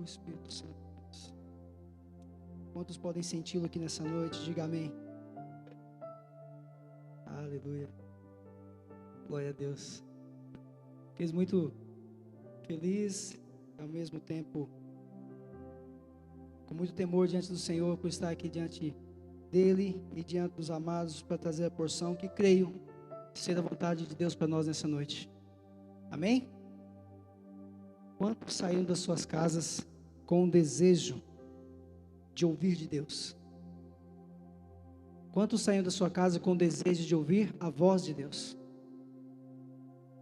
Espírito Santo. Quantos podem senti-lo aqui nessa noite? Diga amém. Aleluia. Glória a Deus. Fiquei muito feliz, ao mesmo tempo com muito temor diante do Senhor por estar aqui diante dele e diante dos amados para trazer a porção que creio ser a vontade de Deus para nós nessa noite. Amém? Quantos saíram das suas casas com o desejo de ouvir de Deus? Quantos saíram da sua casa com o desejo de ouvir a voz de Deus?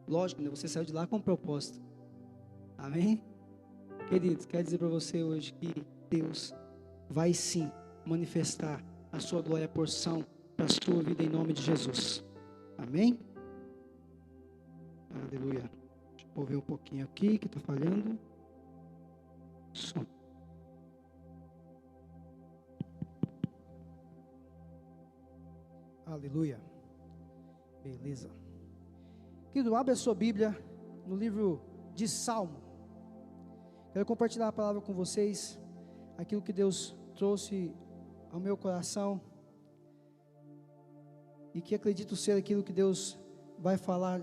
Lógico, né? Você saiu de lá com um propósito. Amém? Queridos, quero dizer para você hoje que Deus vai sim manifestar a sua glória, a porção para a sua vida em nome de Jesus. Amém? Aleluia. Deixa eu ver um pouquinho aqui que está falhando. Som. Aleluia. Beleza. Querido, abre a sua Bíblia no livro de Salmo. Quero compartilhar a palavra com vocês, aquilo que Deus trouxe ao meu coração e que acredito ser aquilo que Deus vai falar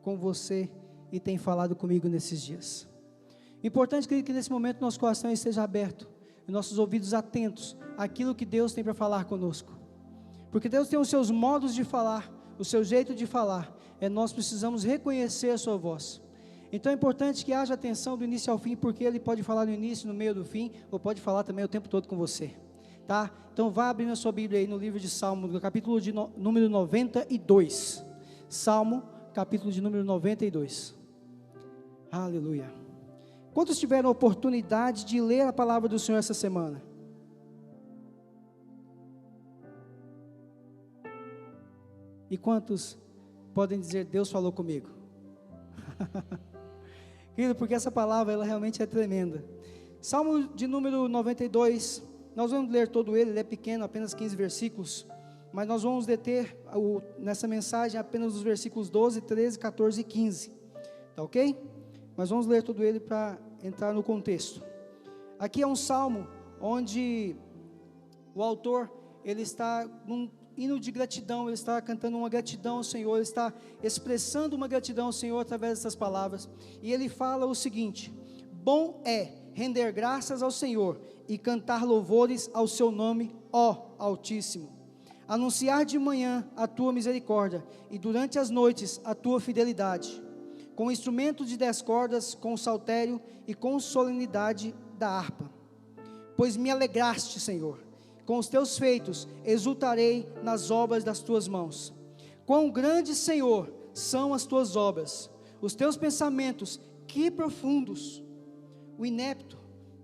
com você e tem falado comigo nesses dias. Importante, querido, que nesse momento nosso coração esteja aberto e nossos ouvidos atentos àquilo que Deus tem para falar conosco, porque Deus tem os seus modos de falar, o seu jeito de falar, nós precisamos reconhecer a sua voz. Então é importante que haja atenção do início ao fim, porque Ele pode falar no início, no meio, do fim, ou pode falar também o tempo todo com você, tá? Então vá abrindo a sua Bíblia aí no livro de Salmo, no capítulo de número 92, Salmo, capítulo de número 92, aleluia. Quantos tiveram a oportunidade de ler a palavra do Senhor essa semana? E quantos podem dizer, Deus falou comigo? Querido, porque essa palavra, ela realmente é tremenda. Salmo de número 92, nós vamos ler todo ele é pequeno, apenas 15 versículos, mas nós vamos deter nessa mensagem apenas os versículos 12, 13, 14 e 15, tá ok? Mas vamos ler todo ele para entrar no contexto. Aqui é um salmo onde o autor, ele está num hino de gratidão, ele está cantando uma gratidão ao Senhor, ele está expressando uma gratidão ao Senhor através dessas palavras, e ele fala o seguinte: bom é render graças ao Senhor e cantar louvores ao seu nome, ó Altíssimo, anunciar de manhã a tua misericórdia e durante as noites a tua fidelidade, com instrumento de 10 cordas, com saltério e com solenidade da harpa, pois me alegraste, Senhor, com os teus feitos, exultarei nas obras das tuas mãos. Quão grande, Senhor, são as tuas obras, os teus pensamentos, que profundos. O inepto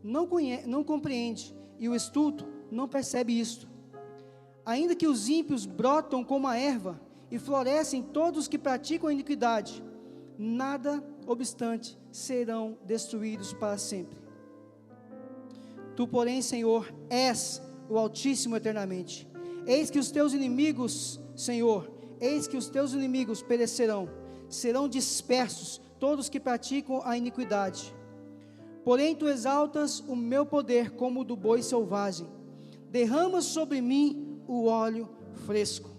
não compreende, e o estulto não percebe isto. Ainda que os ímpios brotam como a erva, e florescem todos os que praticam a iniquidade, nada obstante serão destruídos para sempre. Tu, porém, Senhor, és o Altíssimo eternamente. Eis que os teus inimigos, Senhor, eis que os teus inimigos perecerão, serão dispersos todos que praticam a iniquidade. Porém tu exaltas o meu poder como o do boi selvagem, derramas sobre mim o óleo fresco.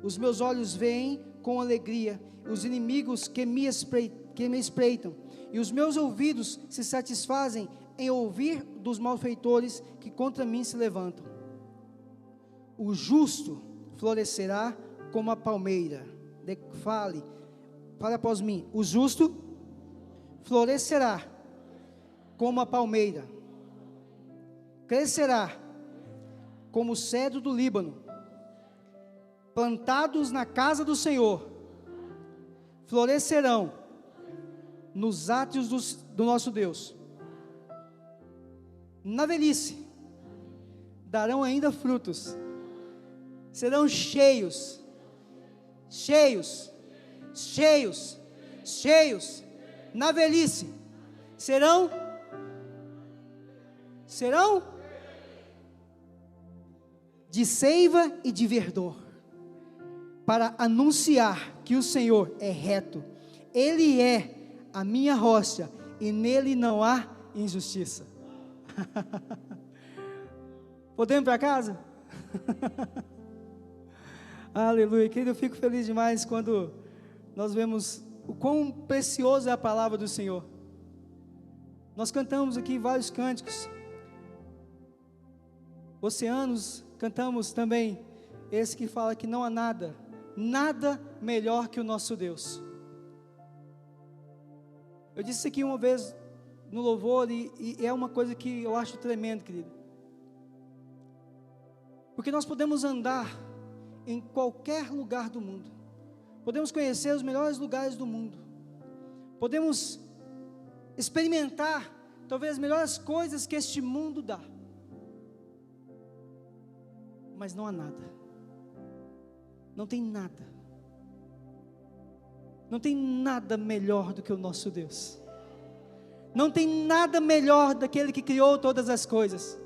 Os meus olhos veem com alegria os inimigos que me espreitam, e os meus ouvidos se satisfazem em ouvir dos malfeitores que contra mim se levantam. O justo florescerá como a palmeira. Fale após mim. O justo florescerá como a palmeira, crescerá como o cedro do Líbano, plantados na casa do Senhor, florescerão nos átrios do nosso Deus. Na velhice darão ainda frutos, serão cheios, na velhice serão de seiva e de verdor, para anunciar que o Senhor é reto, Ele é a minha rocha, e nele não há injustiça. Podemos ir para casa? Aleluia, querido, eu fico feliz demais quando nós vemos o quão preciosa é a palavra do Senhor. Nós cantamos aqui vários cânticos, oceanos, cantamos também esse que fala que não há nada melhor que o nosso Deus. Eu disse isso aqui uma vez no louvor e é uma coisa que eu acho tremendo, querido. Porque nós podemos andar em qualquer lugar do mundo, podemos conhecer os melhores lugares do mundo, podemos experimentar talvez as melhores coisas que este mundo dá, mas não há nada, não tem nada melhor do que o nosso Deus. Não tem nada melhor daquele que criou todas as coisas.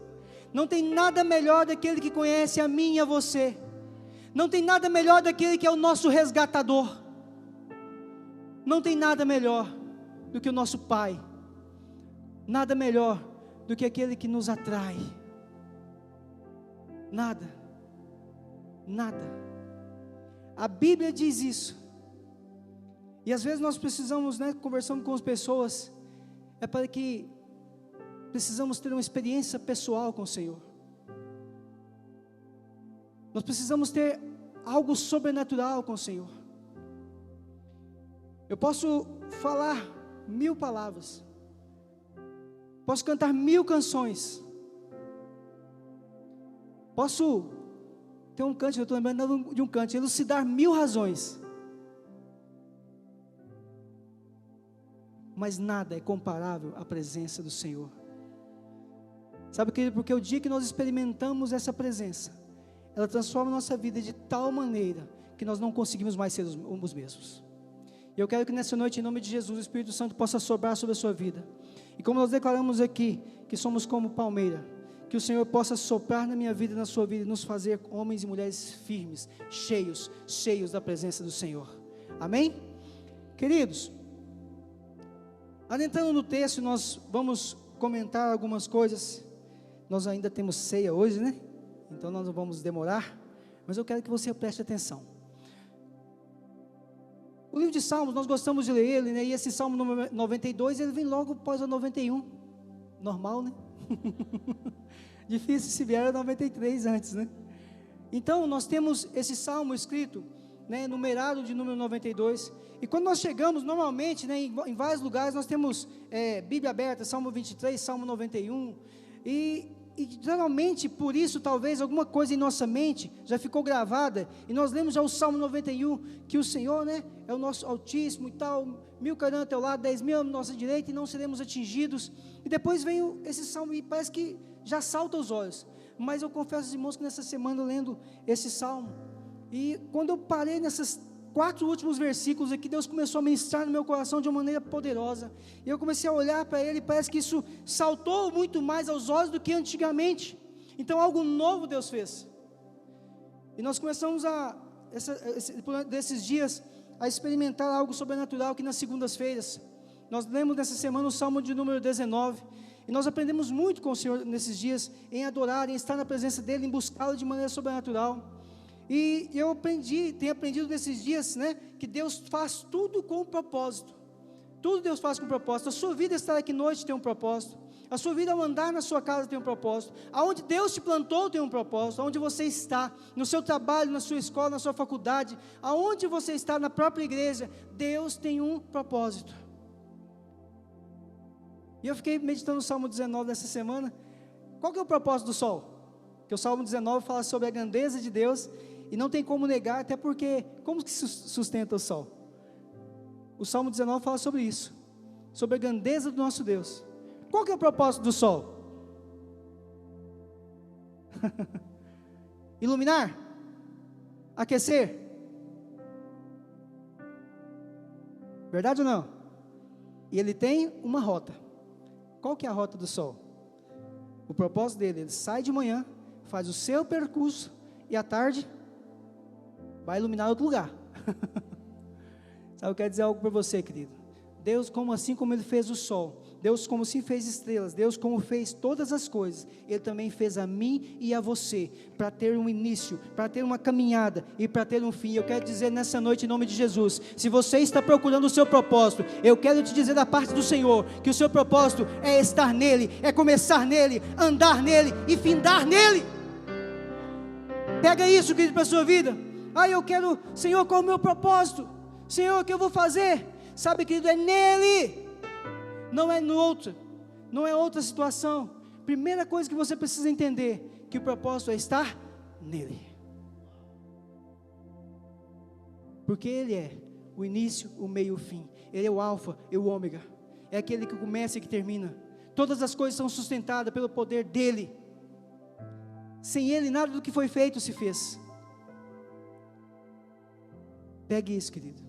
Não tem nada melhor daquele que conhece a mim e a você. Não tem nada melhor daquele que é o nosso resgatador. Não tem nada melhor do que o nosso Pai. Nada melhor do que aquele que nos atrai. Nada. A Bíblia diz isso. E às vezes nós precisamos, conversando com as pessoas, é para que precisamos ter uma experiência pessoal com o Senhor. Nós precisamos ter algo sobrenatural com o Senhor. Eu posso falar 1000 palavras, posso cantar 1000 canções, posso ter um cântico, eu estou lembrando de um cântico, elucidar 1000 razões, mas nada é comparável à presença do Senhor. Sabe, querido, porque o dia que nós experimentamos essa presença, ela transforma a nossa vida de tal maneira que nós não conseguimos mais ser os mesmos. E eu quero que nessa noite, em nome de Jesus, o Espírito Santo possa sobrar sobre a sua vida. E como nós declaramos aqui, que somos como palmeira, que o Senhor possa soprar na minha vida e na sua vida, e nos fazer homens e mulheres firmes, cheios da presença do Senhor. Amém? Queridos, adentrando no texto, nós vamos comentar algumas coisas. Nós ainda temos ceia hoje, né? Então nós não vamos demorar, mas eu quero que você preste atenção. O livro de Salmos, nós gostamos de ler ele, né? E esse Salmo 92, ele vem logo após o 91. Normal, né? Difícil se vier a 93 antes, né? Então nós temos esse Salmo escrito, né, numerado de número 92. E quando nós chegamos, normalmente, né, em vários lugares, nós temos Bíblia aberta, Salmo 23, Salmo 91. E geralmente, por isso, talvez, alguma coisa em nossa mente já ficou gravada, e nós lemos já o Salmo 91, que o Senhor, né, é o nosso Altíssimo e tal, 1000 cairão ao teu lado, 10.000 à nossa direita, e não seremos atingidos. E depois vem esse Salmo, e parece que já salta aos olhos. Mas eu confesso aos irmãos que nessa semana, lendo esse Salmo, e quando eu parei nessas 4 últimos versículos aqui, Deus começou a ministrar no meu coração de uma maneira poderosa, e eu comecei a olhar para ele, e parece que isso saltou muito mais aos olhos do que antigamente. Então algo novo Deus fez, e nós começamos desses dias, a experimentar algo sobrenatural, que nas segundas-feiras, nós lemos nessa semana o Salmo de número 19, e nós aprendemos muito com o Senhor nesses dias, em adorar, em estar na presença dEle, em buscá-lo de maneira sobrenatural. E eu tenho aprendido nesses dias, né, que Deus faz tudo com um propósito. Tudo Deus faz com um propósito. A sua vida estar aqui noite tem um propósito. A sua vida ao andar na sua casa tem um propósito. Aonde Deus te plantou tem um propósito. Aonde você está, no seu trabalho, na sua escola, na sua faculdade, aonde você está, na própria igreja, Deus tem um propósito. E eu fiquei meditando no Salmo 19 dessa semana. Qual que é o propósito do sol? Porque o Salmo 19 fala sobre a grandeza de Deus, e não tem como negar, até porque, como que sustenta o sol? O Salmo 19 fala sobre isso, sobre a grandeza do nosso Deus. Qual que é o propósito do sol? Iluminar? Aquecer? Verdade ou não? E ele tem uma rota. Qual que é a rota do sol? O propósito dele, ele sai de manhã, faz o seu percurso, e à tarde vai iluminar outro lugar. Sabe, eu quero dizer algo para você, querido. Deus, como assim como Ele fez o sol, Deus como assim fez estrelas, Deus como fez todas as coisas, Ele também fez a mim e a você, para ter um início, para ter uma caminhada e para ter um fim. Eu quero dizer nessa noite, em nome de Jesus, se você está procurando o seu propósito, eu quero te dizer da parte do Senhor, que o seu propósito é estar nele, é começar nele, andar nele e findar nele. Pega isso, querido, para a sua vida. Eu quero, Senhor, qual é o meu propósito? Senhor, o que eu vou fazer? Sabe, querido, é nele, não é no outro, não é outra situação. Primeira coisa que você precisa entender, que o propósito é estar nele, porque Ele é o início, o meio e o fim. Ele é o alfa e o ômega, é aquele que começa e que termina. Todas as coisas são sustentadas pelo poder dEle. Sem Ele nada do que foi feito se fez. Pegue isso, querido.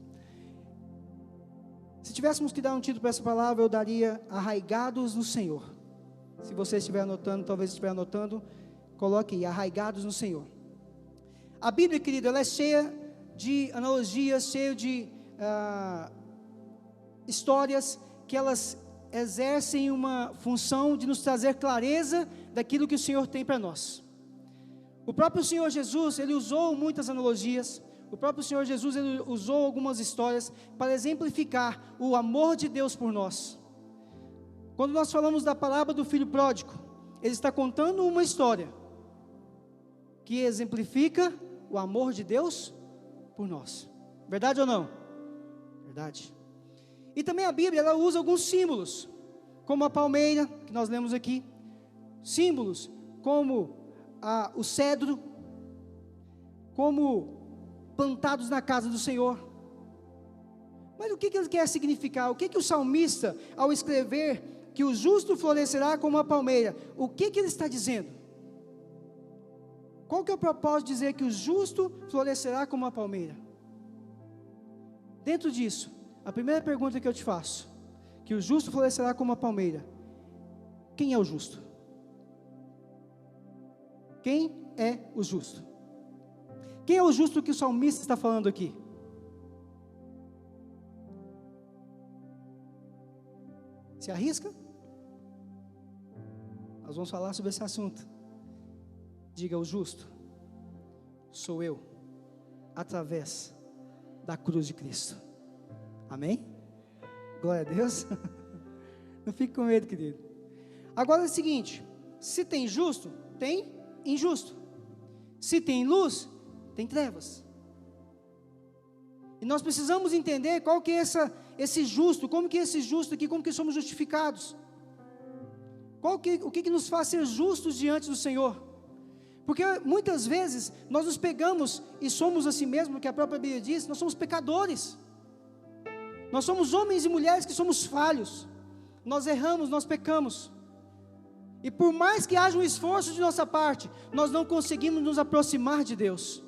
Se tivéssemos que dar um título para essa palavra, eu daria arraigados no Senhor. Se você estiver anotando, talvez estiver anotando, coloque aí, arraigados no Senhor. A Bíblia, querido, ela é cheia de analogias, cheia de histórias, que elas exercem uma função de nos trazer clareza daquilo que o Senhor tem para nós. O próprio Senhor Jesus, Ele usou muitas analogias. O próprio Senhor Jesus, Ele usou algumas histórias para exemplificar o amor de Deus por nós. Quando nós falamos da parábola do filho pródigo, Ele está contando uma história que exemplifica o amor de Deus por nós. Verdade ou não? Verdade. E também a Bíblia, ela usa alguns símbolos, como a palmeira, que nós lemos aqui, símbolos como o cedro, como plantados na casa do Senhor. Mas o que ele quer significar? O que o salmista, ao escrever que o justo florescerá como a palmeira, o que ele está dizendo? Qual que é o propósito de dizer que o justo florescerá como a palmeira? Dentro disso, a primeira pergunta que eu te faço, que o justo florescerá como a palmeira, quem é o justo? Quem é o justo? Quem é o justo que o salmista está falando aqui? Se arrisca? Nós vamos falar sobre esse assunto. Diga: o justo sou eu, através da cruz de Cristo. Amém? Glória a Deus. Não fique com medo, querido. Agora é o seguinte: se tem justo, tem injusto. Se tem luz, tem trevas. E nós precisamos entender qual que é esse justo, como que é esse justo aqui, como que somos justificados. O que nos faz ser justos diante do Senhor? Porque muitas vezes nós nos pegamos e somos assim mesmo, porque a própria Bíblia diz, nós somos pecadores. Nós somos homens e mulheres que somos falhos. Nós erramos, nós pecamos. E por mais que haja um esforço de nossa parte, nós não conseguimos nos aproximar de Deus.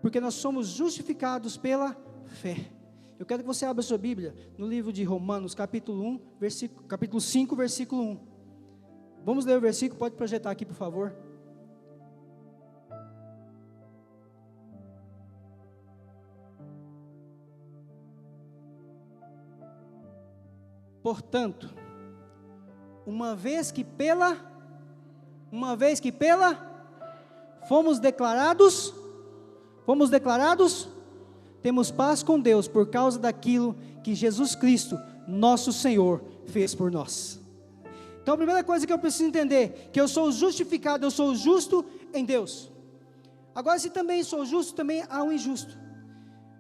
Porque nós somos justificados pela fé. Eu quero que você abra a sua Bíblia no livro de Romanos, capítulo 5, versículo 1. Vamos ler o versículo, pode projetar aqui, por favor. Portanto, uma vez que pela fomos declarados, temos paz com Deus por causa daquilo que Jesus Cristo, nosso Senhor, fez por nós. Então a primeira coisa que eu preciso entender, que eu sou justificado, eu sou justo em Deus. Agora, se também sou justo, também há um injusto.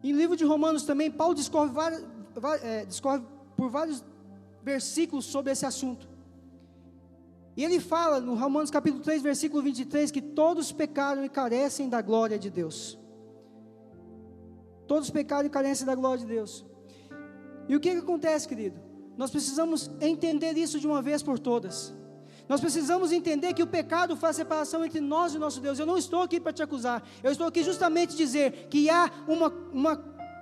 Em livro de Romanos também, Paulo discorre por vários versículos sobre esse assunto. E ele fala no Romanos capítulo 3, versículo 23, que todos pecaram e carecem da glória de Deus. Todos pecaram e carecem da glória de Deus. E o que acontece, querido? Nós precisamos entender isso de uma vez por todas. Nós precisamos entender que o pecado faz separação entre nós e o nosso Deus. Eu não estou aqui para te acusar. Eu estou aqui justamente dizer que há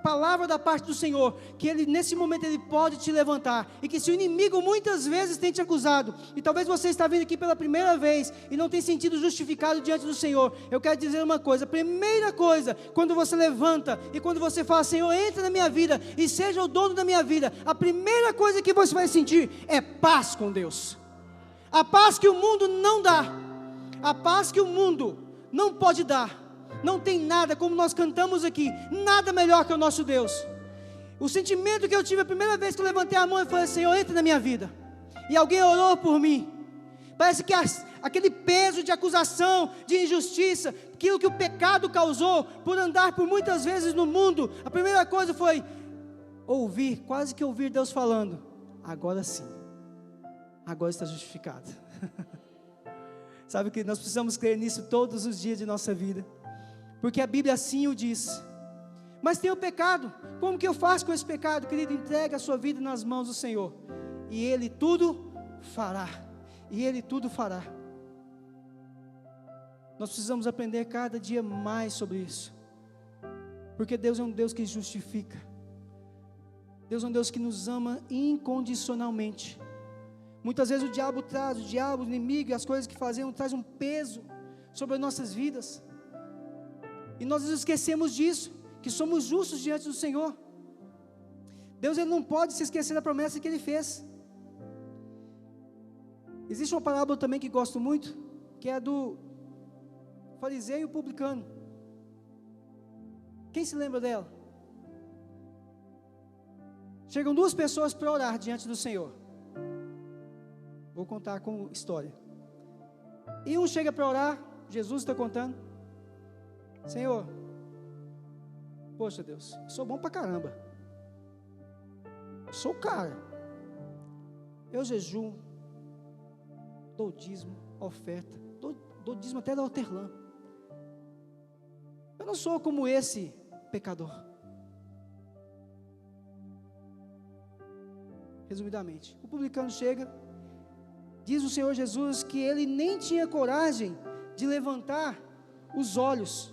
palavra da parte do Senhor, que Ele, nesse momento, Ele pode te levantar, e que se o inimigo muitas vezes tem te acusado, e talvez você está vindo aqui pela primeira vez, e não tem sentido justificado diante do Senhor, eu quero dizer uma coisa: a primeira coisa, quando você levanta, e quando você fala, Senhor, entra na minha vida, e seja o dono da minha vida, a primeira coisa que você vai sentir, é paz com Deus, a paz que o mundo não dá, a paz que o mundo não pode dar. Não tem nada, como nós cantamos aqui, nada melhor que o nosso Deus. O sentimento que eu tive a primeira vez que eu levantei a mão e falei, Senhor, entra na minha vida, e alguém orou por mim, parece que aquele peso de acusação, de injustiça, aquilo que o pecado causou, por andar por muitas vezes no mundo, a primeira coisa foi ouvir, quase que ouvir Deus falando, agora sim, agora está justificado. Sabe que nós precisamos crer nisso todos os dias de nossa vida, porque a Bíblia assim o diz. Mas tem o pecado. Como que eu faço com esse pecado, querido? Entregue a sua vida nas mãos do Senhor, e Ele tudo fará, e Ele tudo fará. Nós precisamos aprender cada dia mais sobre isso, porque Deus é um Deus que justifica, Deus é um Deus que nos ama incondicionalmente. Muitas vezes o diabo, o inimigo, as coisas que fazemos, traz um peso sobre as nossas vidas, e nós esquecemos disso, que somos justos diante do Senhor. Deus, Ele não pode se esquecer da promessa que Ele fez. Existe uma parábola também que gosto muito, que é a do fariseu e o publicano. Quem se lembra dela? Chegam duas pessoas para orar diante do Senhor. Vou contar como história. E um chega para orar, Jesus está contando, Senhor, poxa Deus, eu sou bom pra caramba, eu sou o cara, eu jejuo, dou dízimo, oferta, dou dízimo até da hortelã, eu não sou como esse pecador. Resumidamente, o publicano chega, diz o Senhor Jesus que ele nem tinha coragem de levantar os olhos,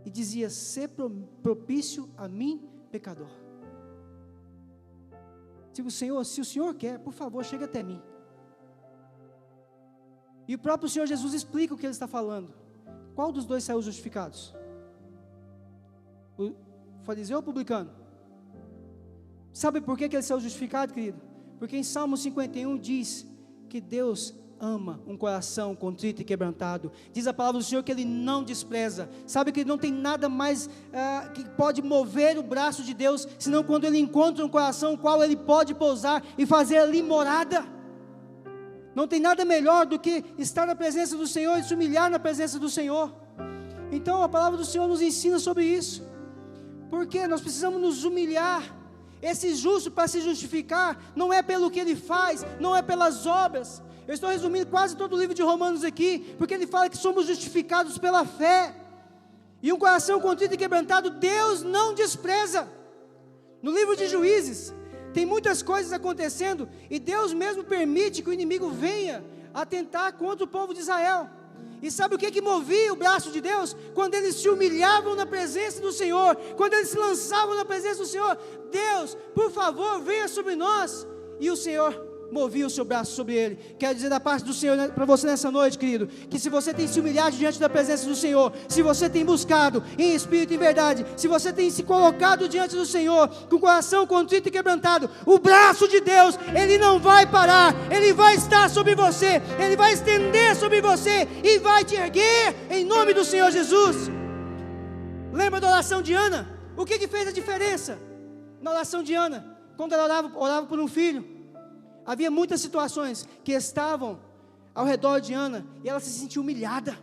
e dizia, ser propício a mim, pecador. Digo, Senhor, se o Senhor quer, por favor, chega até mim. E o próprio Senhor Jesus explica o que Ele está falando. Qual dos dois saiu justificados? O fariseu ou o publicano? Sabe por que ele saiu justificado, querido? Porque em Salmo 51 diz que Deus ama um coração contrito e quebrantado. Diz a palavra do Senhor que Ele não despreza. Sabe que não tem nada mais que pode mover o braço de Deus, senão quando Ele encontra um coração no qual Ele pode pousar e fazer ali morada. Não tem nada melhor do que estar na presença do Senhor e se humilhar na presença do Senhor. Então a palavra do Senhor nos ensina sobre isso, porque nós precisamos nos humilhar. Esse justo, para se justificar, não é pelo que ele faz, não é pelas obras. Eu estou resumindo quase todo o livro de Romanos aqui, porque ele fala que somos justificados pela fé, e um coração contrito e quebrantado, Deus não despreza. No livro de Juízes, tem muitas coisas acontecendo, e Deus mesmo permite que o inimigo venha atentar contra o povo de Israel. E sabe o que movia o braço de Deus? Quando eles se humilhavam na presença do Senhor, quando eles se lançavam na presença do Senhor, Deus, por favor, venha sobre nós, e o Senhor movia o seu braço sobre ele. Quero dizer da parte do Senhor para você nessa noite, querido, que se você tem se humilhado diante da presença do Senhor, se você tem buscado em espírito e em verdade, se você tem se colocado diante do Senhor com o coração contrito e quebrantado, o braço de Deus, Ele não vai parar, Ele vai estar sobre você, Ele vai estender sobre você e vai te erguer em nome do Senhor Jesus. Lembra da oração de Ana? O que fez a diferença na oração de Ana? Quando ela orava por um filho, havia muitas situações que estavam ao redor de Ana, e ela se sentia humilhada,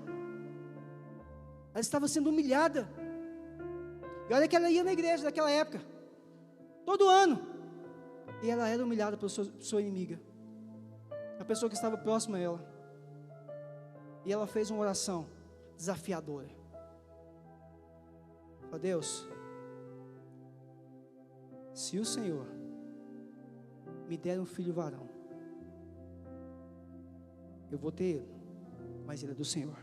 ela estava sendo humilhada, e olha que ela ia na igreja naquela época, todo ano, e ela era humilhada pela sua inimiga, a pessoa que estava próxima a ela, e ela fez uma oração desafiadora, ó Deus, se o Senhor me der um filho varão, eu vou ter ele, mas ele é do Senhor.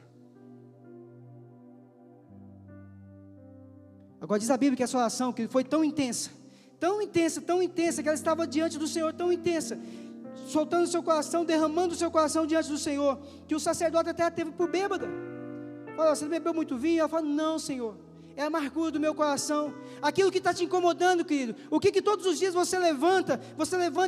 Agora diz a Bíblia que essa oração que foi tão intensa, que ela estava diante do Senhor, tão intensa, soltando seu coração, derramando seu coração diante do Senhor, que o sacerdote até a teve por bêbada. Olha, você bebeu muito vinho? Ela fala, não, Senhor, é a amargura do meu coração, aquilo que está te incomodando, querido, o que todos os dias você levanta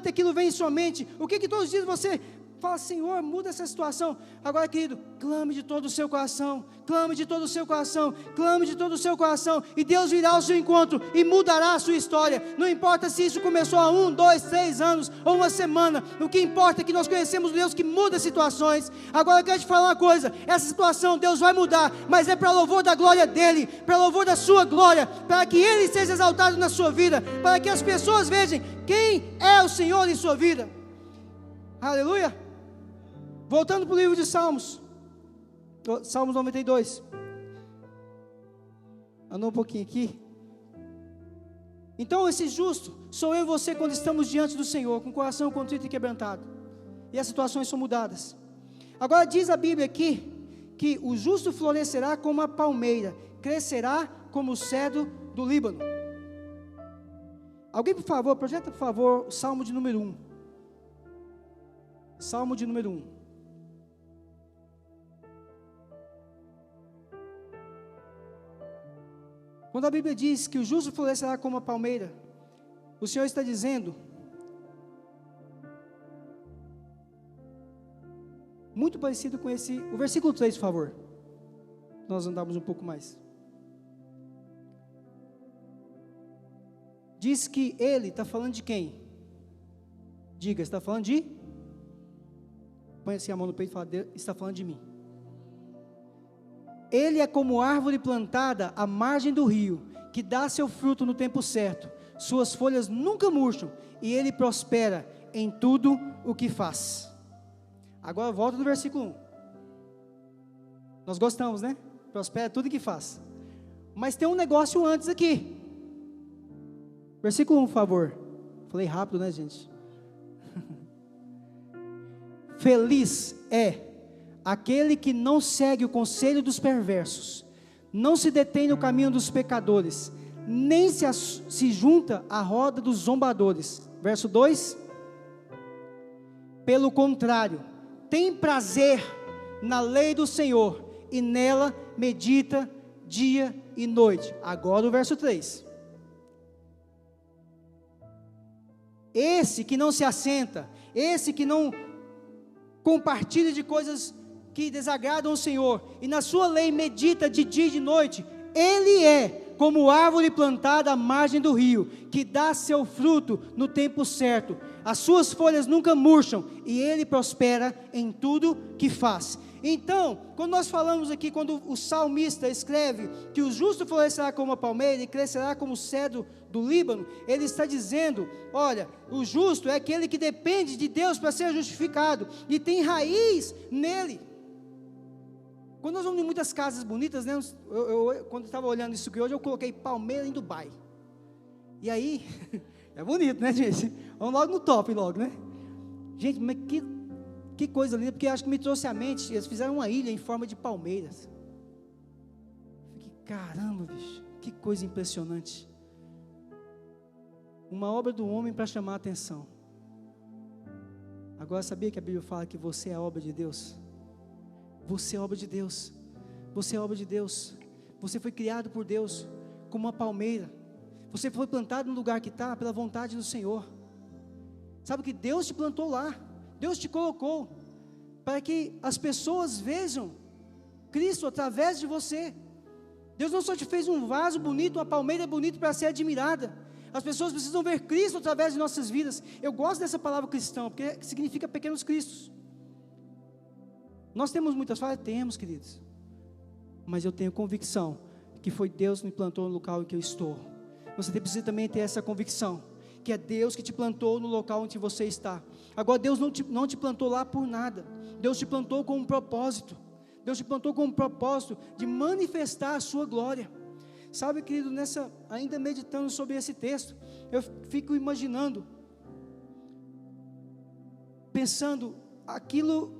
e aquilo vem em sua mente, o que todos os dias você fala, Senhor, muda essa situação. Agora, querido, clame de todo o seu coração, clame de todo o seu coração, clame de todo o seu coração, e Deus virá ao seu encontro e mudará a sua história. Não importa se isso começou há 1, 2, 3 anos ou uma semana, o que importa é que nós conhecemos o Deus que muda situações. Agora eu quero te falar uma coisa, essa situação Deus vai mudar, mas é para louvor da glória dEle, para louvor da sua glória, para que Ele seja exaltado na sua vida, para que as pessoas vejam quem é o Senhor em sua vida. Aleluia. Voltando para o livro de Salmos, Salmos 92, andou um pouquinho aqui. Então esse justo sou eu e você quando estamos diante do Senhor, com o coração contrito e quebrantado, e as situações são mudadas. Agora diz a Bíblia aqui, que o justo florescerá como a palmeira, crescerá como o cedro do Líbano. Alguém por favor, projeta por favor o Salmo de número 1, Salmo de número 1. Quando a Bíblia diz que o justo florescerá como a palmeira, o Senhor está dizendo, muito parecido com o versículo 3, por favor, nós andamos um pouco mais, diz que ele está falando de quem? Diga, está falando de? Põe assim a mão no peito e fala, Deus está falando de mim. Ele é como árvore plantada à margem do rio, que dá seu fruto no tempo certo, suas folhas nunca murcham, e ele prospera em tudo o que faz. Agora volta no versículo 1. Nós gostamos, né? Prospera tudo o que faz. Mas tem um negócio antes aqui. Versículo 1, por favor. Falei rápido, né, gente? Feliz é aquele que não segue o conselho dos perversos, não se detém no caminho dos pecadores, nem se junta à roda dos zombadores. Verso 2: pelo contrário, tem prazer na lei do Senhor, e nela medita dia e noite. Agora o verso 3: esse que não se assenta, esse que não compartilha de coisas que desagradam o Senhor, e na sua lei medita de dia e de noite, ele é como árvore plantada à margem do rio, que dá seu fruto no tempo certo, as suas folhas nunca murcham, e ele prospera em tudo que faz. Então, quando nós falamos aqui, quando o salmista escreve que o justo florescerá como a palmeira e crescerá como o cedro do Líbano, ele está dizendo, olha, o justo é aquele que depende de Deus para ser justificado, e tem raiz nele. Quando nós vamos em muitas casas bonitas, né, quando eu estava olhando isso aqui hoje, eu coloquei Palmeira em Dubai, e aí, é bonito, né, gente? Vamos logo no top, logo, né? Gente, mas que coisa linda, porque acho que me trouxe à mente, eles fizeram uma ilha em forma de palmeiras. Fiquei, caramba, bicho, que coisa impressionante. Uma obra do homem para chamar a atenção. Agora, sabia que a Bíblia fala que você é a obra de Deus? Você é obra de Deus, você é obra de Deus, você foi criado por Deus, como uma palmeira, você foi plantado no lugar que está, pela vontade do Senhor. Sabe que Deus te plantou lá, Deus te colocou, para que as pessoas vejam Cristo através de você. Deus não só te fez um vaso bonito, uma palmeira bonita para ser admirada, as pessoas precisam ver Cristo através de nossas vidas. Eu gosto dessa palavra cristão, porque significa pequenos cristos. Nós temos muitas falhas? Temos, queridos, mas eu tenho convicção que foi Deus que me plantou no local em que eu estou. Você precisa também ter essa convicção, que é Deus que te plantou no local onde você está. Agora, Deus não te plantou lá por nada, Deus te plantou com um propósito, Deus te plantou com um propósito de manifestar a sua glória. Sabe, querido, ainda meditando sobre esse texto, eu fico imaginando, pensando aquilo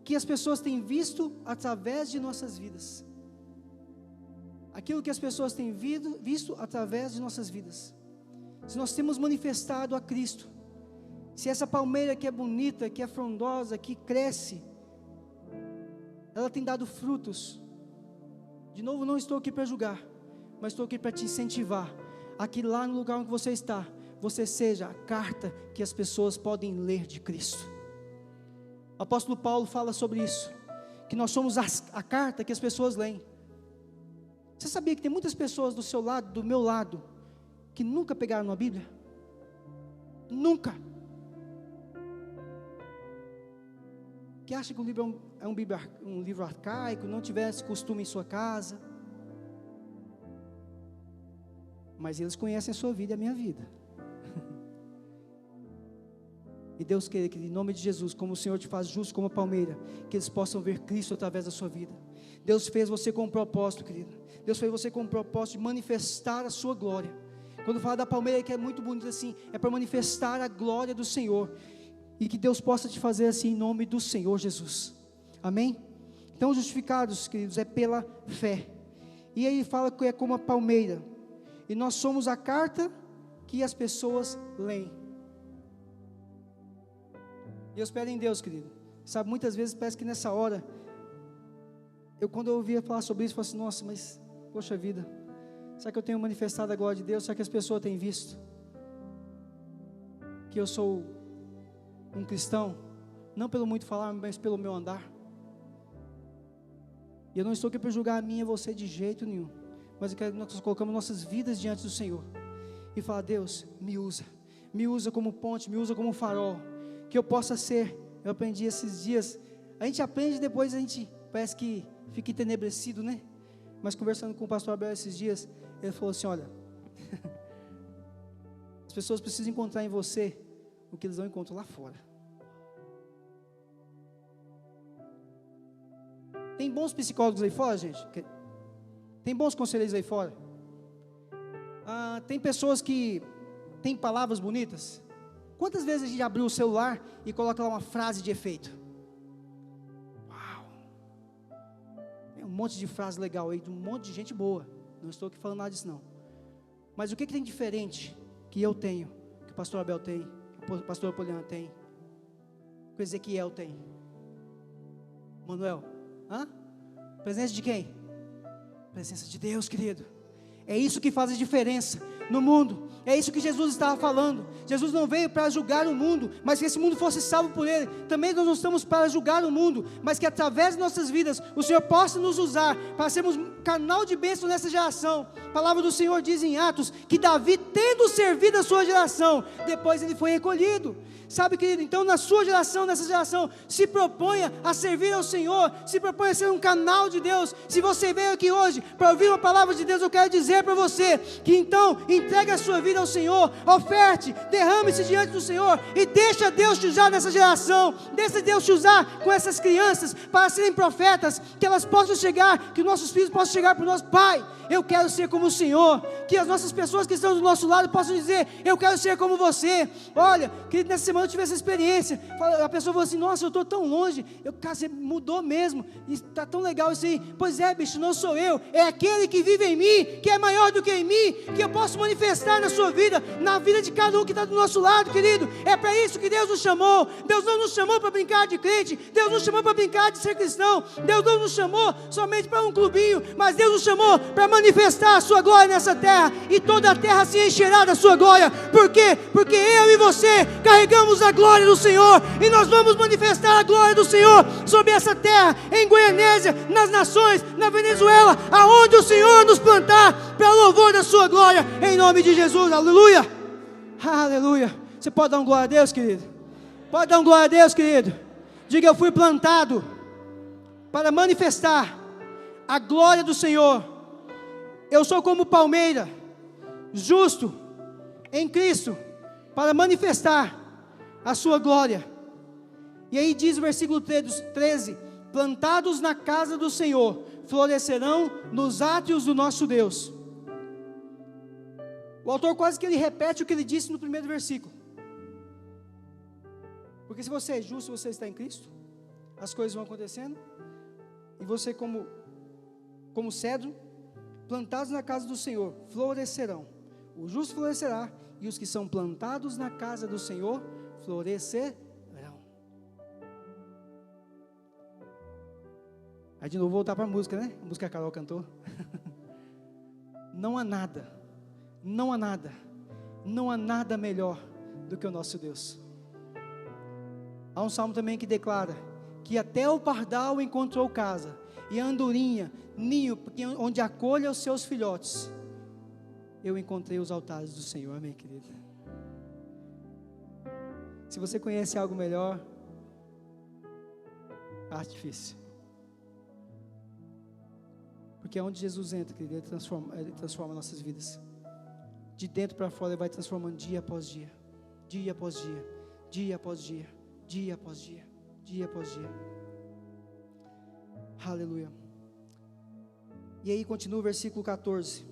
que as pessoas têm visto através de nossas vidas. aquilo que as pessoas têm visto através de nossas vidas. Se nós temos manifestado a Cristo, se essa palmeira que é bonita, que é frondosa, que cresce, ela tem dado frutos. De novo, não estou aqui para julgar, mas estou aqui para te incentivar a que lá no lugar onde você está, você seja a carta que as pessoas podem ler de Cristo. O apóstolo Paulo fala sobre isso, que nós somos a carta que as pessoas leem. Você sabia que tem muitas pessoas do seu lado, do meu lado, que nunca pegaram uma Bíblia? Nunca. Que acha que o livro é um livro arcaico, não tivesse costume em sua casa. Mas eles conhecem a sua vida e a minha vida. E Deus quer que, em nome de Jesus, como o Senhor te faz justo como a palmeira, que eles possam ver Cristo através da sua vida. Deus fez você com um propósito, querido. Deus fez você com um propósito de manifestar a sua glória. Quando fala da palmeira, que é muito bonito assim, é para manifestar a glória do Senhor. E que Deus possa te fazer assim em nome do Senhor Jesus. Amém? Então, justificados, queridos, é pela fé. E aí fala que é como a palmeira. E nós somos a carta que as pessoas leem. E eu espero em Deus, querido. Sabe, muitas vezes parece que nessa hora, quando eu ouvia falar sobre isso, eu falei assim, nossa, mas, poxa vida, será que eu tenho manifestado a glória de Deus? Será que as pessoas têm visto que eu sou um cristão? Não pelo muito falar, mas pelo meu andar. E eu não estou aqui para julgar a mim e você de jeito nenhum, mas eu quero que nós colocamos nossas vidas diante do Senhor e falar, Deus, me usa como ponte, me usa como farol, que eu possa ser. Eu aprendi esses dias, a gente aprende e depois a gente parece que fica entenebrecido, né? Mas conversando com o pastor Abel esses dias, ele falou assim, olha, as pessoas precisam encontrar em você o que eles não encontram lá fora. Tem bons psicólogos aí fora, gente? Tem bons conselheiros aí fora? Tem pessoas que têm palavras bonitas? Quantas vezes a gente abriu o celular e coloca lá uma frase de efeito? Uau! Tem um monte de frase legal aí, de um monte de gente boa. Não estou aqui falando nada disso não. Mas o que tem diferente que eu tenho, que o pastor Abel tem, que o pastor Apoliano tem, que o Ezequiel tem? Manuel? Presença de quem? Presença de Deus, querido. É isso que faz a diferença no mundo. É isso que Jesus estava falando. Jesus não veio para julgar o mundo, mas que esse mundo fosse salvo por Ele. Também nós não estamos para julgar o mundo, mas que através de nossas vidas o Senhor possa nos usar para sermos canal de bênção nessa geração. A palavra do Senhor diz em Atos que Davi, tendo servido a sua geração, depois ele foi recolhido. Sabe, querido, então na sua geração, nessa geração, se proponha a servir ao Senhor, se proponha a ser um canal de Deus. Se você veio aqui hoje para ouvir uma palavra de Deus, eu quero dizer para você, que então, entregue a sua vida ao Senhor, oferte, derrame-se diante do Senhor, e deixa Deus te usar nessa geração, deixa Deus te usar com essas crianças, para serem profetas, que elas possam chegar, que nossos filhos possam chegar para o nosso Pai, eu quero ser como o Senhor, que as nossas pessoas que estão do nosso lado possam dizer, eu quero ser como você. Olha, querido, nessa semana eu tive essa experiência, a pessoa falou assim, nossa, eu estou tão longe, você mudou mesmo, está tão legal isso aí. Pois é, bicho, não sou eu, é aquele que vive em mim, que é maior do que em mim, que eu posso manifestar na sua vida, na vida de cada um que está do nosso lado, querido. É para isso que Deus nos chamou. Deus não nos chamou para brincar de crente, Deus nos chamou para brincar de ser cristão, Deus não nos chamou somente para um clubinho, mas Deus nos chamou para manifestar a sua glória nessa terra, e toda a terra se encherá da sua glória. Por quê? Porque eu e você carregamos a glória do Senhor, e nós vamos manifestar a glória do Senhor sobre essa terra, em Goianésia, nas nações, na Venezuela, aonde o Senhor nos plantar, para louvor da sua glória, em nome de Jesus. Aleluia, aleluia. Você pode dar um glória a Deus, querido? Pode dar um glória a Deus, querido? Diga, eu fui plantado para manifestar a glória do Senhor. Eu sou como palmeira, justo em Cristo, para manifestar a sua glória. E aí diz o versículo 13: plantados na casa do Senhor, florescerão nos átrios do nosso Deus. O autor quase que ele repete o que ele disse no primeiro versículo. Porque se você é justo, se você está em Cristo, as coisas vão acontecendo, e você como cedro, plantados na casa do Senhor florescerão. O justo florescerá, e os que são plantados na casa do Senhor florescerão. Aí de novo voltar para a música, né? A música que a Carol cantou. Não há nada, não há nada, não há nada melhor do que o nosso Deus. Há um salmo também que declara que até o pardal encontrou casa, e a andorinha, ninho, onde acolha os seus filhotes. Eu encontrei os altares do Senhor, amém, querida? Se você conhece algo melhor, acho difícil. Porque é onde Jesus entra, querido, Ele transforma nossas vidas. De dentro para fora, Ele vai transformando dia após dia, dia após dia, dia após dia, dia após dia, dia após dia. Aleluia. E aí continua o versículo 14.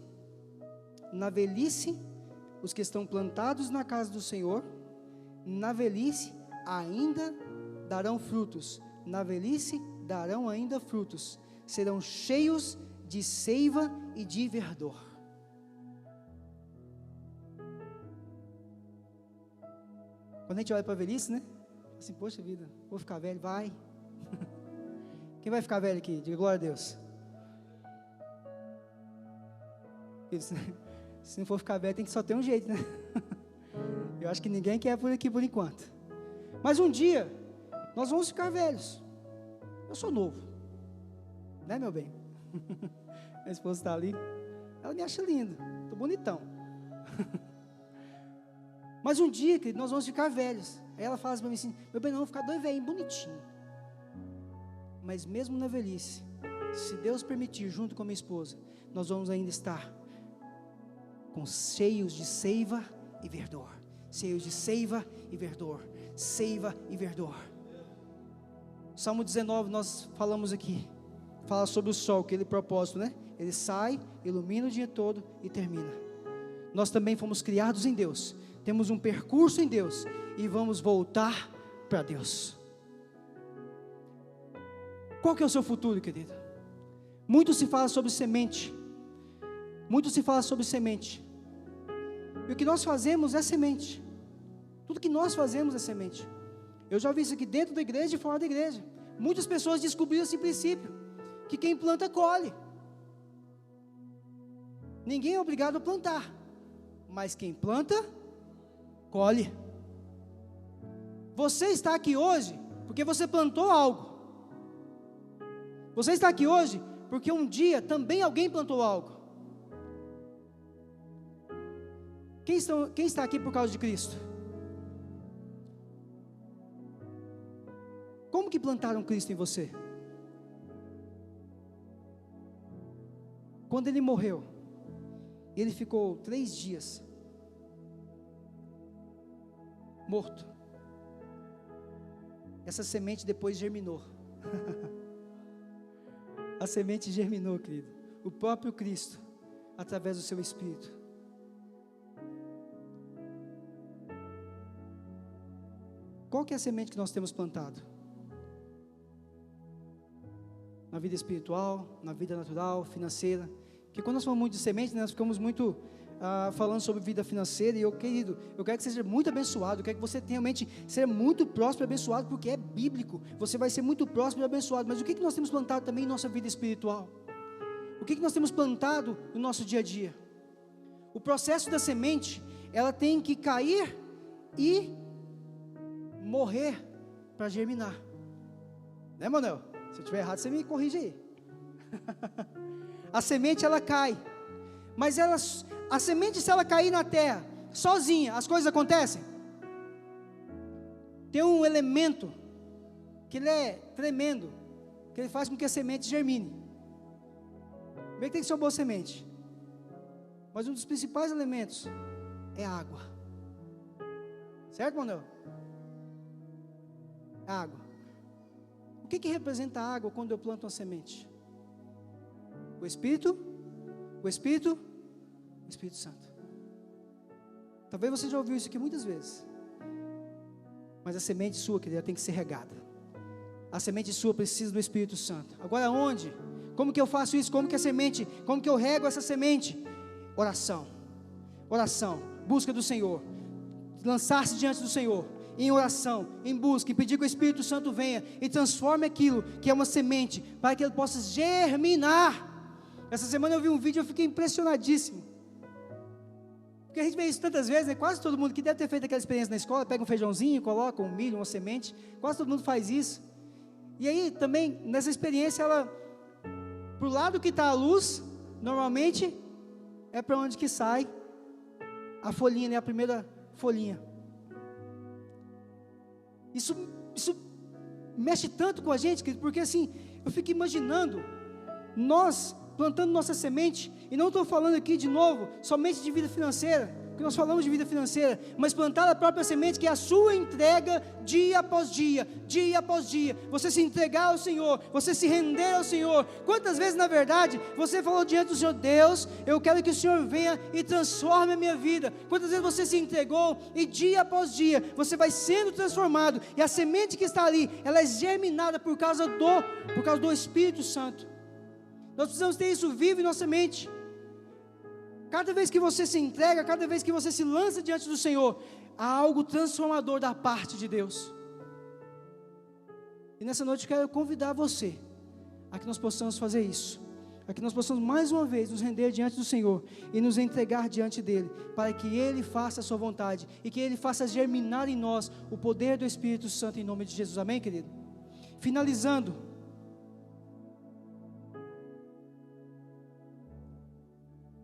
Na velhice, os que estão plantados na casa do Senhor, na velhice ainda darão frutos, na velhice darão ainda frutos, serão cheios de seiva e de verdor. Quando a gente olha para a velhice, né? Assim, poxa vida, vou ficar velho, vai. Quem vai ficar velho aqui? Diga glória a Deus. Se não for ficar velho, tem que só ter um jeito, né? Eu acho que ninguém quer por aqui por enquanto. Mas um dia, nós vamos ficar velhos. Eu sou novo, né, meu bem? Minha esposa está ali. Ela me acha lindo, estou bonitão. Mas um dia, querido, nós vamos ficar velhos. Aí ela fala para mim assim: meu bem, não, vamos ficar dois velhinhos, bonitinho. Mas mesmo na velhice, se Deus permitir, junto com a minha esposa, nós vamos ainda estar cheios de seiva e verdor, cheios de seiva e verdor, seiva e verdor. Salmo 19 nós falamos aqui, fala sobre o sol, aquele propósito, né? Ele sai, ilumina o dia todo e termina. Nós também fomos criados em Deus, temos um percurso em Deus e vamos voltar para Deus. Qual que é o seu futuro, querida? Muito se fala sobre semente, muito se fala sobre semente. E o que nós fazemos é semente. Tudo que nós fazemos é semente. Eu já vi isso aqui dentro da igreja e fora da igreja. Muitas pessoas descobriram esse princípio, que quem planta, colhe. Ninguém é obrigado a plantar, mas quem planta, colhe. Você está aqui hoje porque você plantou algo. Você está aqui hoje porque um dia também alguém plantou algo. Quem está aqui por causa de Cristo? Como que plantaram Cristo em você? Quando Ele morreu, Ele ficou 3 dias morto. Essa semente depois germinou. A semente germinou, querido. O próprio Cristo, através do seu Espírito. Qual que é a semente que nós temos plantado? Na vida espiritual, na vida natural, financeira. Porque quando nós falamos muito de semente, nós ficamos muito falando sobre vida financeira. E eu, querido, eu quero que você seja muito abençoado. Eu quero que você realmente seja muito próspero e abençoado, porque é bíblico. Você vai ser muito próspero e abençoado. Mas o que nós temos plantado também em nossa vida espiritual? O que nós temos plantado no nosso dia a dia? O processo da semente, ela tem que cair e morrer para germinar, né, Manuel? Se eu estiver errado, você me corrige aí. A semente, ela cai, mas a semente, se ela cair na terra sozinha, as coisas acontecem? Tem um elemento que ele é tremendo, que ele faz com que a semente germine. Bem que tem que ser uma boa semente, mas um dos principais elementos é a água. Certo, Manuel? Água. O que representa a água quando eu planto uma semente? O Espírito, o Espírito, o Espírito Santo. Talvez você já ouviu isso aqui muitas vezes. Mas a semente sua, querida, tem que ser regada. A semente sua precisa do Espírito Santo. Agora onde? Como que eu faço isso? Como que a semente, como que eu rego essa semente? Oração, busca do Senhor, lançar-se diante do Senhor, em oração, em busca, e pedir que o Espírito Santo venha e transforme aquilo que é uma semente, para que ele possa germinar. Essa semana eu vi um vídeo e eu fiquei impressionadíssimo, porque a gente vê isso tantas vezes, né? Quase todo mundo que deve ter feito aquela experiência na escola, pega um feijãozinho, coloca um milho, uma semente, quase todo mundo faz isso. E aí também, nessa experiência, ela, pro lado que está a luz, normalmente, é para onde que sai a folhinha, né? A primeira folhinha. Isso mexe tanto com a gente, porque assim, eu fico imaginando, nós plantando nossa semente, e não estou falando aqui de novo, somente de vida financeira, porque nós falamos de vida financeira, mas plantar a própria semente, que é a sua entrega, dia após dia, você se entregar ao Senhor, você se render ao Senhor. Quantas vezes na verdade, você falou diante do Senhor: Deus, eu quero que o Senhor venha e transforme a minha vida. Quantas vezes você se entregou, e dia após dia, você vai sendo transformado, e a semente que está ali, ela é germinada por causa do Espírito Santo. Nós precisamos ter isso vivo em nossa mente. Cada vez que você se entrega, cada vez que você se lança diante do Senhor, há algo transformador da parte de Deus. E nessa noite eu quero convidar você a que nós possamos fazer isso, a que nós possamos mais uma vez nos render diante do Senhor e nos entregar diante dEle, para que Ele faça a sua vontade e que Ele faça germinar em nós o poder do Espírito Santo, em nome de Jesus. Amém, querido? Finalizando,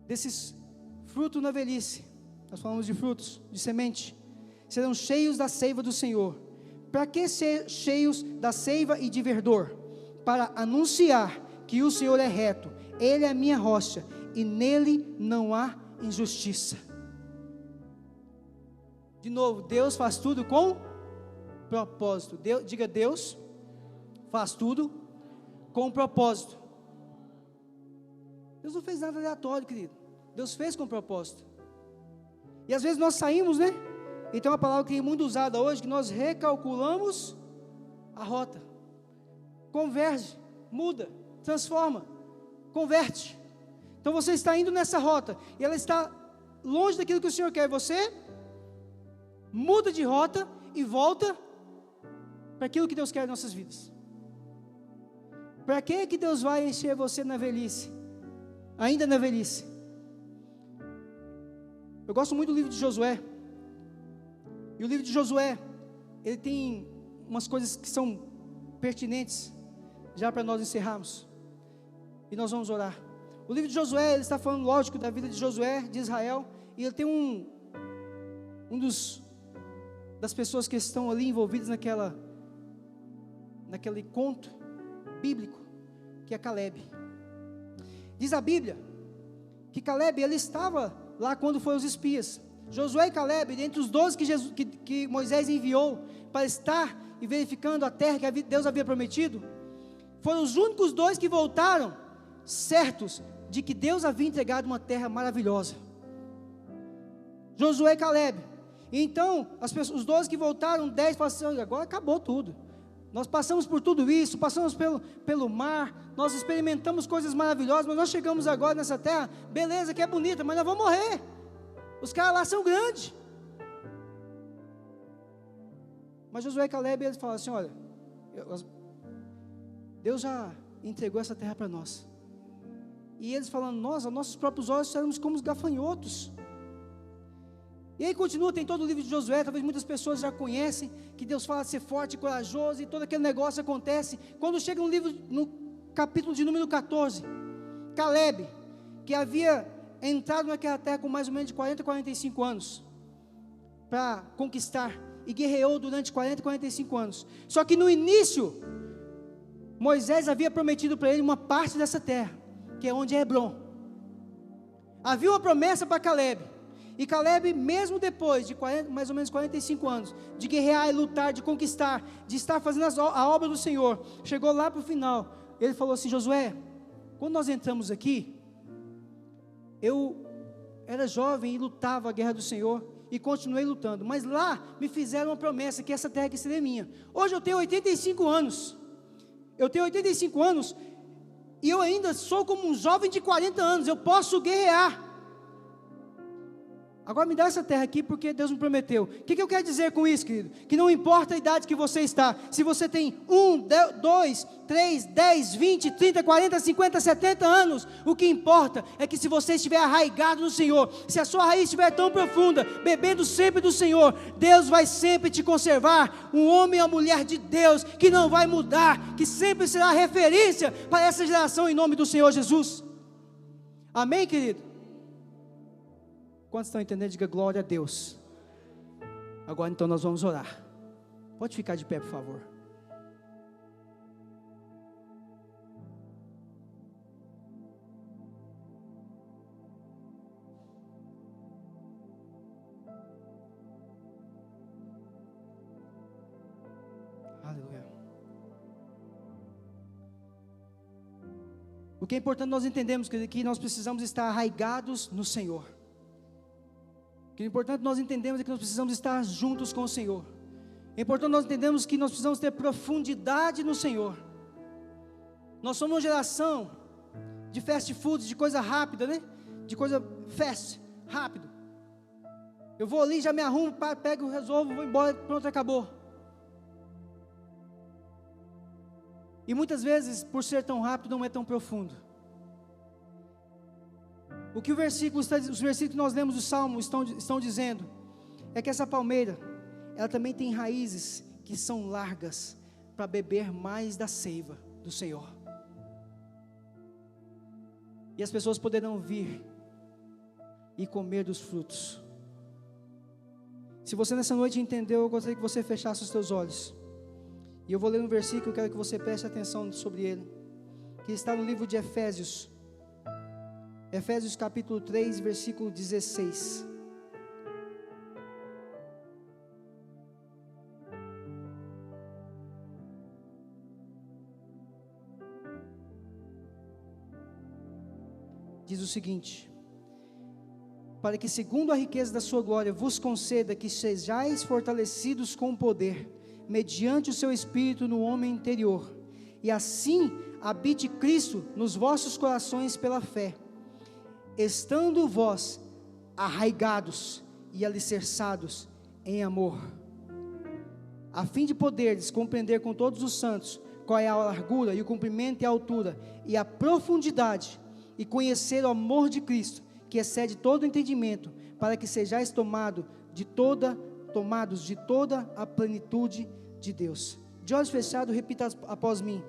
desses frutos na velhice, nós falamos de frutos, de semente, serão cheios da seiva do Senhor. Para que ser cheios da seiva e de verdor? Para anunciar que o Senhor é reto, Ele é a minha rocha, e nele não há injustiça. De novo, Deus faz tudo com propósito. Diga: Deus faz tudo com propósito. Deus não fez nada aleatório, querido. Deus fez com propósito. E às vezes nós saímos, né? E tem uma palavra que é muito usada hoje, que nós recalculamos a rota. Converge, muda, transforma, converte. Então você está indo nessa rota, e ela está longe daquilo que o Senhor quer. Você muda de rota e volta para aquilo que Deus quer em nossas vidas. Para que Deus vai encher você na velhice? Ainda na velhice. Eu gosto muito do livro de Josué. E o livro de Josué, ele tem umas coisas que são pertinentes, já para nós encerrarmos. E nós vamos orar. O livro de Josué, ele está falando, lógico, da vida de Josué, de Israel. E ele tem das pessoas que estão ali envolvidas naquele conto bíblico, que é Caleb. Diz a Bíblia que Caleb, ele estava lá quando foram os espias. Josué e Caleb, dentre os 12 que Moisés enviou para estar e verificando a terra que Deus havia prometido, foram os únicos 2 que voltaram certos de que Deus havia entregado uma terra maravilhosa. Josué e Caleb. E então, os 12 que voltaram, 10 falaram assim: agora acabou tudo. Nós passamos por tudo isso, passamos pelo mar, nós experimentamos coisas maravilhosas, mas nós chegamos agora nessa terra, beleza, que é bonita, mas nós vamos morrer. Os caras lá são grandes. Mas Josué e Caleb, eles falam assim: olha, Deus já entregou essa terra para nós. E eles falando: nós, aos nossos próprios olhos, seremos como os gafanhotos. E aí continua, tem todo o livro de Josué, talvez muitas pessoas já conhecem, que Deus fala de ser forte e corajoso, e todo aquele negócio acontece. Quando chega no capítulo de número 14, Caleb, que havia entrado naquela terra com mais ou menos de 40 a 45 anos, para conquistar, e guerreou durante 40 a 45 anos. Só que no início, Moisés havia prometido para ele uma parte dessa terra, que é onde é Hebrom. Havia uma promessa para Caleb. E Caleb, mesmo depois de mais ou menos 45 anos, de guerrear e lutar, de conquistar, de estar fazendo a obra do Senhor, chegou lá para o final, ele falou assim: Josué, quando nós entramos aqui, eu era jovem e lutava a guerra do Senhor, e continuei lutando, mas lá me fizeram uma promessa, que essa terra aqui seria minha. Hoje eu tenho 85 anos, e eu ainda sou como um jovem de 40 anos, eu posso guerrear. Agora me dá essa terra aqui, porque Deus me prometeu. O que eu quero dizer com isso, querido? Que não importa a idade que você está, se você tem 1, 2, 3, 10, 20, 30, 40, 50, 70 anos, o que importa é que se você estiver arraigado no Senhor, se a sua raiz estiver tão profunda, bebendo sempre do Senhor, Deus vai sempre te conservar, um homem ou mulher de Deus, que não vai mudar, que sempre será referência para essa geração, em nome do Senhor Jesus. Amém, querido? Quantos estão entendendo? Diga glória a Deus. Agora então nós vamos orar. Pode ficar de pé, por favor. Aleluia. O que é importante nós entendemos que nós precisamos estar arraigados no Senhor. O que é importante nós entendemos é que nós precisamos estar juntos com o Senhor. É importante nós entendemos que nós precisamos ter profundidade no Senhor. Nós somos uma geração de fast food, de coisa rápida, né? De coisa fast, rápido. Eu vou ali, já me arrumo, pego, resolvo, vou embora, pronto, acabou. E muitas vezes, por ser tão rápido, não é tão profundo. O que os versículos que nós lemos do Salmo estão dizendo, é que essa palmeira, ela também tem raízes que são largas, para beber mais da seiva do Senhor. E as pessoas poderão vir e comer dos frutos. Se você nessa noite entendeu, eu gostaria que você fechasse os seus olhos. E eu vou ler um versículo, eu quero que você preste atenção sobre ele, que está no livro de Efésios. Efésios capítulo 3, versículo 16. Diz o seguinte: para que segundo a riqueza da sua glória vos conceda que sejais fortalecidos com poder, mediante o seu Espírito no homem interior, e assim habite Cristo nos vossos corações pela fé, estando vós arraigados e alicerçados em amor, a fim de poderdes compreender com todos os santos qual é a largura e o comprimento e a altura e a profundidade, e conhecer o amor de Cristo, que excede todo entendimento, para que sejais tomados de toda a plenitude de Deus. De olhos fechados, repita após mim: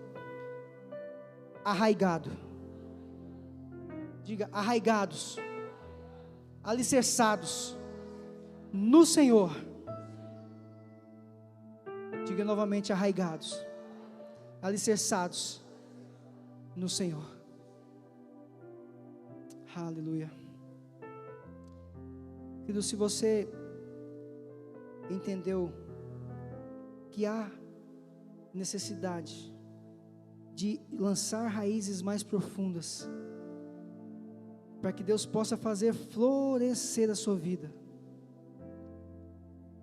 arraigado. Diga: arraigados, alicerçados no Senhor. Diga novamente: arraigados, alicerçados no Senhor. Aleluia. Querido, se você entendeu que há necessidade de lançar raízes mais profundas, para que Deus possa fazer florescer a sua vida,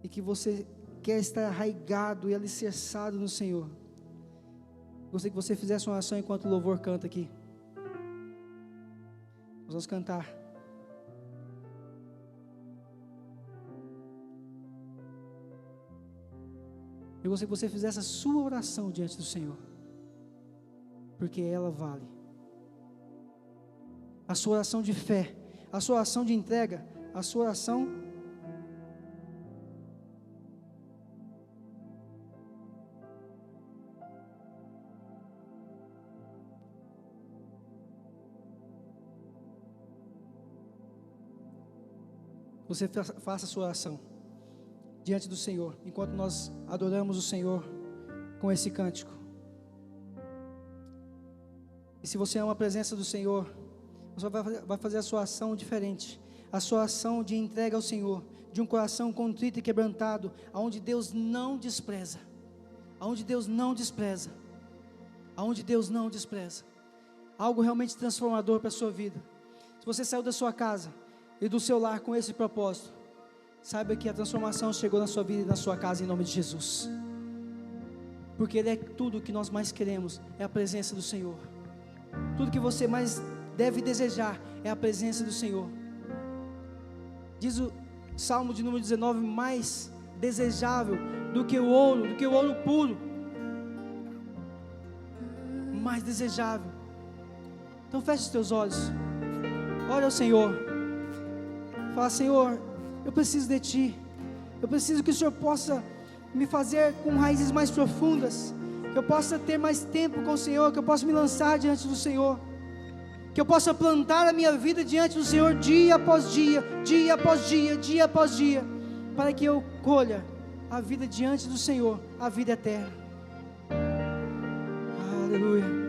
e que você quer estar arraigado e alicerçado no Senhor, gostaria que você fizesse uma oração enquanto o louvor canta aqui. Nós vamos cantar. Eu gostaria que você fizesse a sua oração diante do Senhor, porque ela vale. A sua oração de fé, a sua oração de entrega, a sua oração você faça a sua oração diante do Senhor, enquanto nós adoramos o Senhor com esse cântico. E se você ama a presença do Senhor, você vai fazer a sua ação diferente, a sua ação de entrega ao Senhor, de um coração contrito e quebrantado, aonde Deus não despreza, aonde Deus não despreza, aonde Deus não despreza, algo realmente transformador para a sua vida. Se você saiu da sua casa e do seu lar com esse propósito, saiba que a transformação chegou na sua vida e na sua casa, em nome de Jesus, porque Ele é tudo o que nós mais queremos, é a presença do Senhor. tudo que você mais deve desejar é a presença do Senhor. Diz o Salmo de número 19, mais desejável do que o ouro puro, mais desejável. Então feche os teus olhos, ore ao Senhor, fala: Senhor, eu preciso de Ti, eu preciso que o Senhor possa me fazer com raízes mais profundas, que eu possa ter mais tempo com o Senhor, que eu possa me lançar diante do Senhor, que eu possa plantar a minha vida diante do Senhor dia após dia, dia após dia, dia após dia, para que eu colha a vida diante do Senhor, a vida eterna. Aleluia.